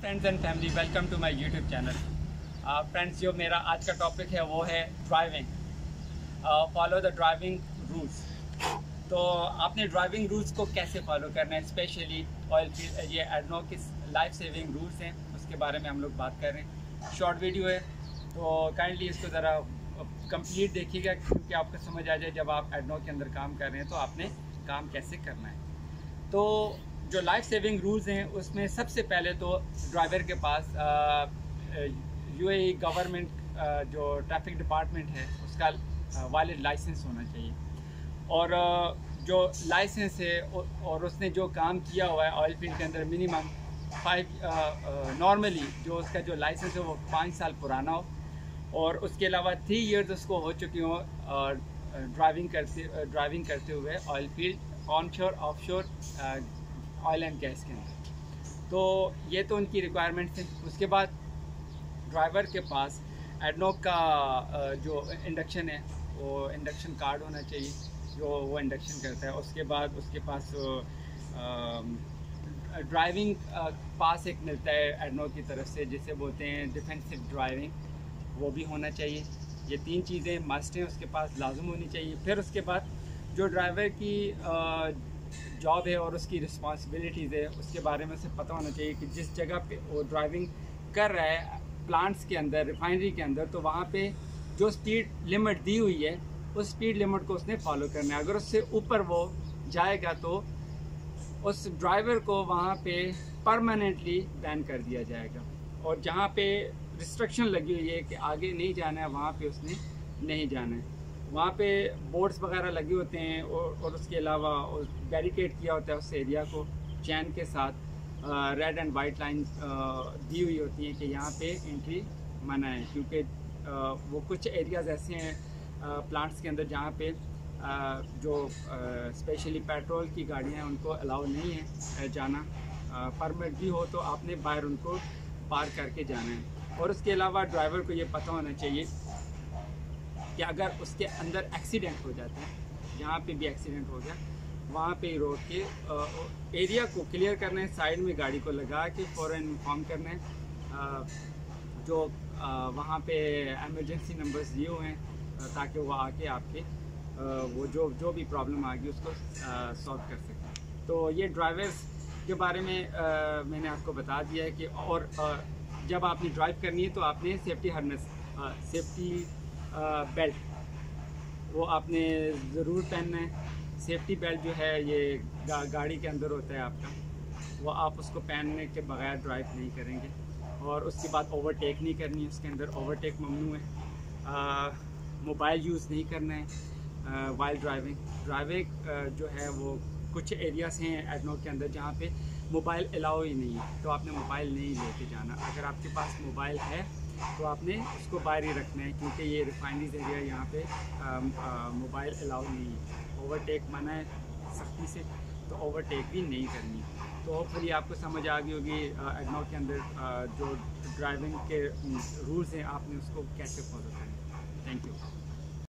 Friends and family, welcome to my YouTube channel. Friends, जो मेरा आज का टॉपिक है वो है driving. Follow the driving rules. तो आपने ड्राइविंग रूल्स को कैसे फॉलो करना है, स्पेशली ऑयल फील्ड, ये एडनो की लाइफ सेविंग रूल्स हैं, उसके बारे में हम लोग बात कर रहे हैं। शॉर्ट वीडियो है तो काइंडली इसको ज़रा कंप्लीट देखिएगा, क्योंकि आपको समझ आ जाए जब आप एडनो के अंदर काम कर रहे हैं तो आपने काम कैसे करना है। तो जो लाइफ सेविंग रूल्स हैं उसमें सबसे पहले तो ड्राइवर के पास यूएई गवर्नमेंट जो ट्रैफिक डिपार्टमेंट है उसका वैलिड लाइसेंस होना चाहिए। और जो लाइसेंस है और उसने जो काम किया हुआ है ऑयल फील्ड के अंदर मिनिमम 5 नॉर्मली जो उसका जो लाइसेंस है वो 5 साल पुराना हो, और उसके अलावा 3 इयर्स उसको हो चुकी हो ड्राइविंग करते हुए oil field, onshore, offshore, oil and gas के अंदर। तो ये तो उनकी रिक्वायरमेंट्स हैं। उसके बाद ड्राइवर के पास एडनो का जो इंडक्शन है वो इंडक्शन कार्ड होना चाहिए, जो वो इंडक्शन करता है। उसके बाद उसके पास ड्राइविंग पास एक मिलता है एडनो की तरफ से, जिसे बोलते हैं डिफेंसिव ड्राइविंग, वो भी होना चाहिए। ये 3 चीज़ें मस्ट हैं, उसके पास लाजम होनी चाहिए। फिर उसके बाद जो ड्राइवर की जॉब है और उसकी रिस्पॉन्सिबिलिटीज़ है उसके बारे में उसे पता होना चाहिए कि जिस जगह पे वो ड्राइविंग कर रहा है प्लांट्स के अंदर, रिफाइनरी के अंदर, तो वहाँ पे जो स्पीड लिमिट दी हुई है उस स्पीड लिमिट को उसने फॉलो करना है। अगर उससे ऊपर वो जाएगा तो उस ड्राइवर को वहाँ पे परमानेंटली बैन कर दिया जाएगा, और जहाँ पे रिस्ट्रिक्शन लगी हुई है कि आगे नहीं जाना है वहाँ पे उसने नहीं जाना है। वहाँ पे बोर्ड्स वगैरह लगे होते हैं और उसके अलावा बैरिकेड किया होता है उस एरिया को चैन के साथ, रेड एंड वाइट लाइंस दी हुई होती हैं कि यहाँ पे एंट्री मना है, क्योंकि वो कुछ एरियाज़ ऐसे हैं प्लांट्स के अंदर जहाँ पे जो स्पेशली पेट्रोल की गाड़ियाँ हैं उनको अलाउ नहीं है जाना। परमिट भी हो तो आपने बाहर उनको पार करके जाना है। और उसके अलावा ड्राइवर को ये पता होना चाहिए कि अगर उसके अंदर एक्सीडेंट हो जाता है, जहाँ पे भी एक्सीडेंट हो गया वहाँ पे रोक के एरिया को क्लियर करना है, साइड में गाड़ी को लगा के फ़ौरन इन्फॉर्म करना है जो वहाँ पे एमरजेंसी नंबर्स दिए हुए हैं, ताकि वो आके आपके वो जो भी प्रॉब्लम आ गई उसको सॉल्व कर सकें। तो ये ड्राइवर्स के बारे में मैंने आपको बता दिया है कि और जब आपने ड्राइव करनी है तो आपने सेफ्टी हार्नेस, सेफ्टी बेल्ट वो आपने ज़रूर पहनना है। सेफ्टी बेल्ट जो है ये गाड़ी के अंदर होता है आपका, वो आप उसको पहनने के बगैर ड्राइव नहीं करेंगे। और उसके बाद ओवरटेक नहीं करनी है, उसके अंदर ओवरटेक ममनू है। मोबाइल यूज़ नहीं करना है वाइल ड्राइविंग जो है वो कुछ एरियाज़ हैं एडनो के अंदर जहाँ पे मोबाइल अलाउ ही नहीं है, तो आपने मोबाइल नहीं लेके जाना। अगर आपके पास मोबाइल है तो आपने उसको बाहर ही रखना है, क्योंकि ये रिफाइनरीज एरिया यहाँ पे मोबाइल अलाउ नहीं है। ओवरटेक मना है सख्ती से, तो ओवरटेक भी नहीं करनी। तो होपफुली आपको समझ आ गई होगी एडनो के अंदर जो ड्राइविंग के रूल्स हैं आपने उसको कैसे फॉलो करना है। Thank you.